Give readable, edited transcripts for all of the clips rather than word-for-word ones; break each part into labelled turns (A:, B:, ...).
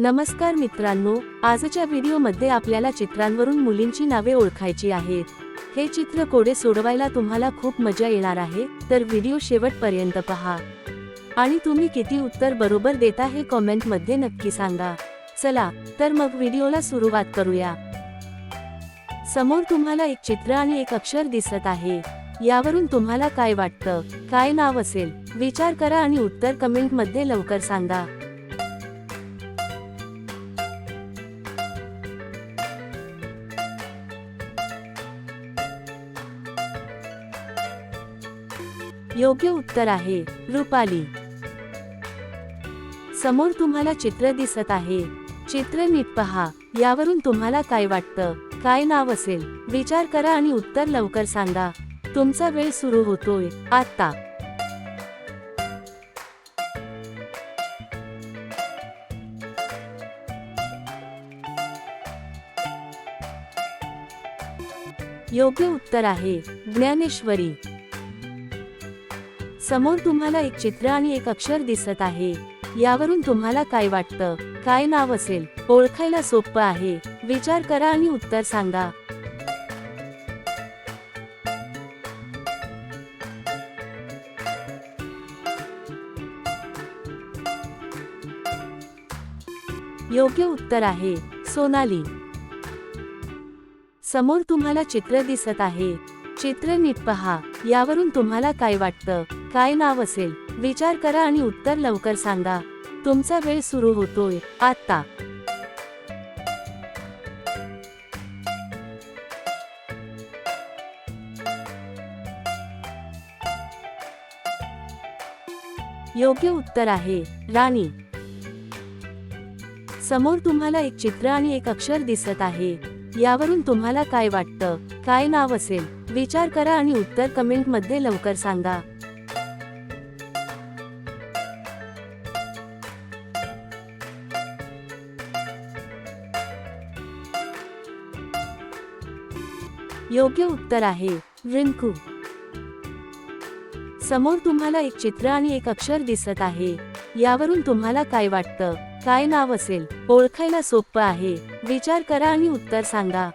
A: नमस्कार मित्रांनो, आजच्या व्हिडिओमध्ये आपल्याला चित्रांवरून मुलींची नावे ओळखायची आहेत. हे चित्र कोडे सोडवायला तुम्हाला खूप मजा येणार आहे, तर व्हिडिओ शेवटपर्यंत पहा. आणि तुम्ही किती उत्तर बरोबर देता हे कमेंटमध्ये नक्की सांगा. चला तर मग व्हिडिओला सुरुवात करूया. समोर तुम्हाला एक चित्र आणि एक अक्षर दिसत आहे. यावरून तुम्हाला काय वाटतं? काय नाव असेल? विचार करा आणि उत्तर कमेंटमध्ये लवकर सांगा. योग्य उत्तर आहे रुपाली. समोर तुम्हाला चित्र दिसत आहे. चित्र नीट पहा. यावरून तुम्हाला काय वाटतं? काय नाव असेल? विचार करा आणि उत्तर लवकर सांगा. तुमचा वेळ सुरू होतोय आता. योग्य उत्तर आहे ज्ञानेश्वरी. समोर तुम्हाला एक चित्र आणि एक अक्षर दिसत आहे. यावरून तुम्हाला काय वाटतं? काय नाव असेल? ओळखायला सोपं आहे. विचार करा आणि उत्तर सांगा. योग्य उत्तर आहे सोनाली. समोर तुम्हाला चित्र दिसत आहे. चित्र नीट पहा. यावरून तुम्हाला काय वाटतं? काय नाव असेल? विचार करा आणि उत्तर लवकर सांगा. तुमचा वेळ सुरू होतोय आता. योग्य उत्तर आहे राणी. समोर तुम्हाला एक चित्र आणि एक अक्षर दिसत आहे. यावरून तुम्हाला काय वाटतं? काय नाव असेल? विचार करा आणि उत्तर कमेंटमध्ये लवकर सांगा. योग्य उत्तर आहे रिंकू. समोर तुम्हाला एक चित्र आणि एक अक्षर दिसत आहे. यावरून तुम्हाला काय वाटतं? काय नाव असेल? ओळखायला सोपं आहे. विचार करा आणि उत्तर सांगा.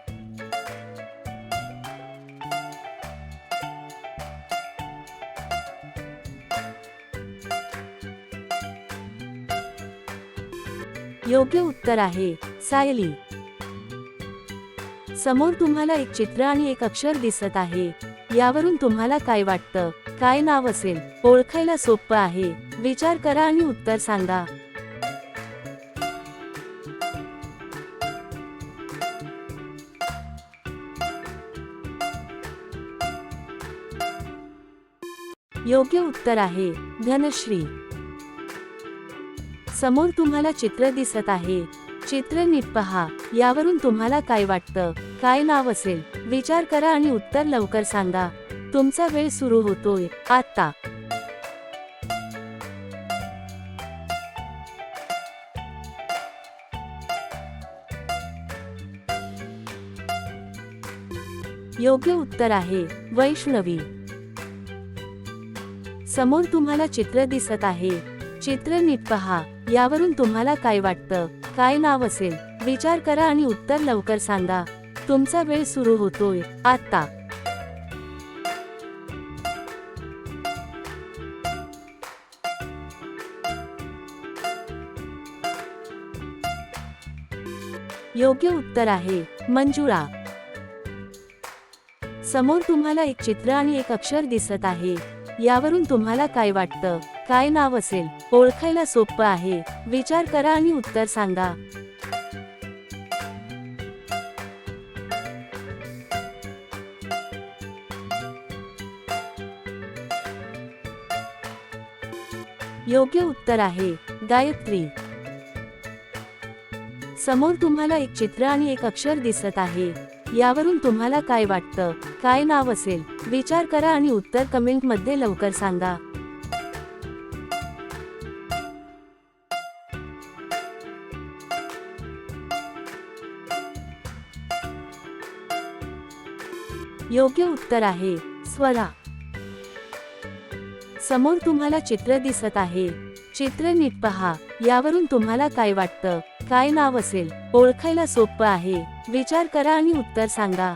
A: योग्य उत्तर आहे सायली. समोर तुम्हाला एक चित्र आणि एक अक्षर दिसत आहे. यावरून तुम्हाला काय वाटतं? काय नाव असेल? ओळखायला सोपं आहे. विचार करा आणि उत्तर सांगा. योग्य उत्तर आहे धनश्री. समोर तुम्हाला चित्र दिसत आहे. चित्र नीट पहा. यावरून तुम्हाला काय वाटतं? काय नाव असेल? विचार करा आणि उत्तर लवकर सांगा. तुमचा वेळ सुरू होतोय आता. योग्य उत्तर आहे वैष्णवी. समोर तुम्हाला चित्र दिसत आहे. चित्र नीट पहा. यावरून तुम्हाला काय वाटतं? काय नाव असेल? विचार करा आणि उत्तर लवकर सांगा. तुमचा वेळ सुरू होतोय आता. योग्य उत्तर आहे मंजुळा. समोर तुम्हाला एक चित्र आणि एक अक्षर दिसत आहे. यावरून तुम्हाला काय वाटतं? काय नाव असेल? ओळखायला सोपं आहे. विचार करा आणि उत्तर सांगा. योग्य उत्तर आहे गायत्री. समोर तुम्हाला एक चित्र आणि एक अक्षर दिसत आहे. यावरून तुम्हाला काय वाटतं? काय नाव असेल? विचार करा आणि उत्तर कमेंटमध्ये लवकर सांगा. योग्य उत्तर आहे स्वरा. समोर तुम्हाला चित्र दिसत आहे. चित्र नीट पहा. यावरून तुम्हाला काय वाटतं? काय नाव असेल? ओळखायला सोपं आहे. विचार करा आणि उत्तर सांगा.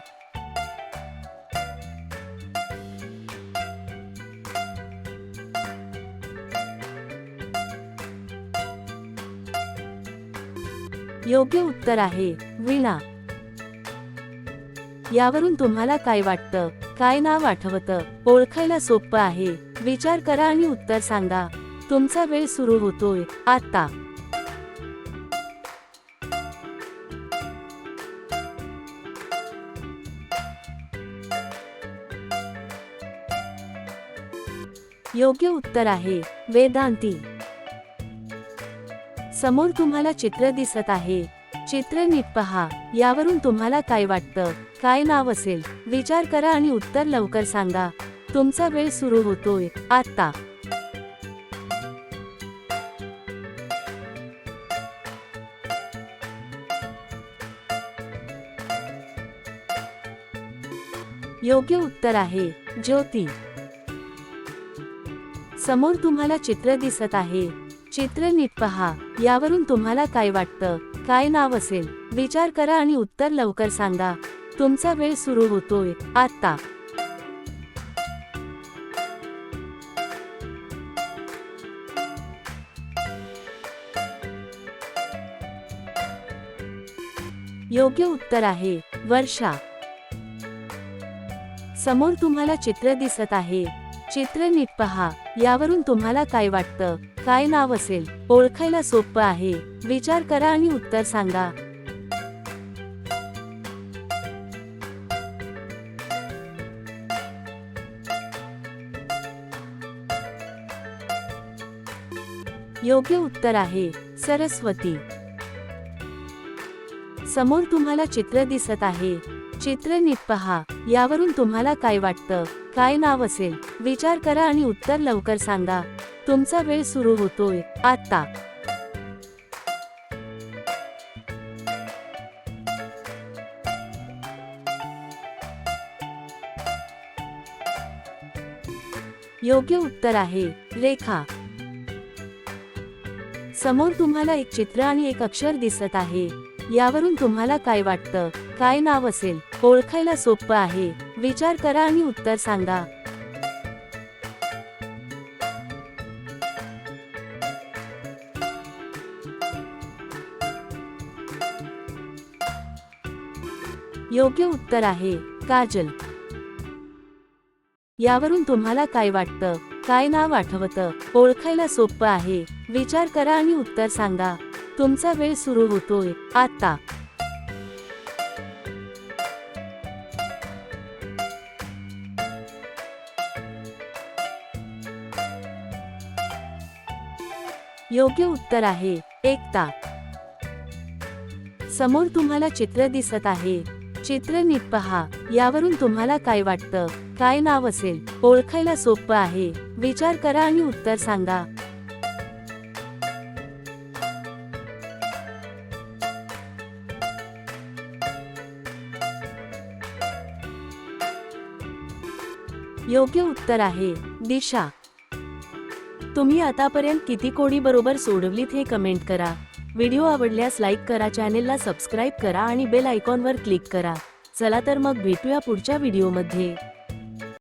A: योग्य उत्तर आहे वीणा. यावरून तुम्हाला काय वाटतं? काय नाव आठवतं? ओळखायला सोपं आहे. विचार करा आणि उत्तर सांगा. तुमचा वेळ सुरू होतोय आता. योग्य उत्तर आहे वेदांती. समोर तुम्हाला चित्र दिसत आहे. चित्र नीट पहा. यावरून तुम्हाला काय वाटतं? काय नाव असेल? विचार करा आणि उत्तर लवकर सांगा. तुमचा वेळ सुरू होतोय आता. योग्य उत्तर आहे ज्योती. समोर तुम्हाला चित्र दिसत आहे. चित्र नीट पहा. यावरून तुम्हाला काय वाटतं? काय नाव असेल? विचार करा आणि उत्तर लवकर सांगा. तुमचा वेळ सुरू होतोय आता. योग्य उत्तर आहे वर्षा. समोर तुम्हाला चित्र दिसत आहे. चित्र नीट पहा. यावरून तुम्हाला काय वाटतं? काय नाव असेल? ओळखायला सोपं आहे. विचार करा आणि उत्तर सांगा. योग्य उत्तर आहे सरस्वती. समोर तुम्हाला चित्र दिसत आहे. चित्र नीट पहा. यावरून तुम्हाला काय वाटतं? काय नाव असेल? विचार करा आणि उत्तर लवकर सांगा. तुमचा वेळ सुरू होतोय आता. योग्य उत्तर आहे रेखा. समोर तुम्हाला एक चित्र आणि एक अक्षर दिसत आहे. यावरून तुम्हाला काय वाटतं? काय नाव असेल? ओळखायला सोपं आहे. विचार करा आणि उत्तर सांगा. योग्य उत्तर आहे काजल. यावरून तुम्हाला काय वाटतं? काय नाव आठवतं? ओळखायला सोपं आहे. विचार करा आणि उत्तर सांगा. तुमचा वेळ सुरू होतोय आता. योग्य उत्तर आहे एकता. समोर तुम्हाला चित्र दिसत आहे. चित्र नीट पहा. यावरून तुम्हाला काय वाटतं? काय नाव असेल? ओळखायला सोपं आहे. विचार करा आणि उत्तर सांगा. योग्य उत्तर आहे दिशा. तुम्ही आतापर्यंत किती कोडी बरोबर सोडवलीत हे कमेंट करा. व्हिडिओ आवडल्यास लाईक करा, चॅनेलला सबस्क्राईब करा आणि बेल आयकॉनवर क्लिक करा. चला तर मग भेटूया पुढच्या व्हिडिओमध्ये.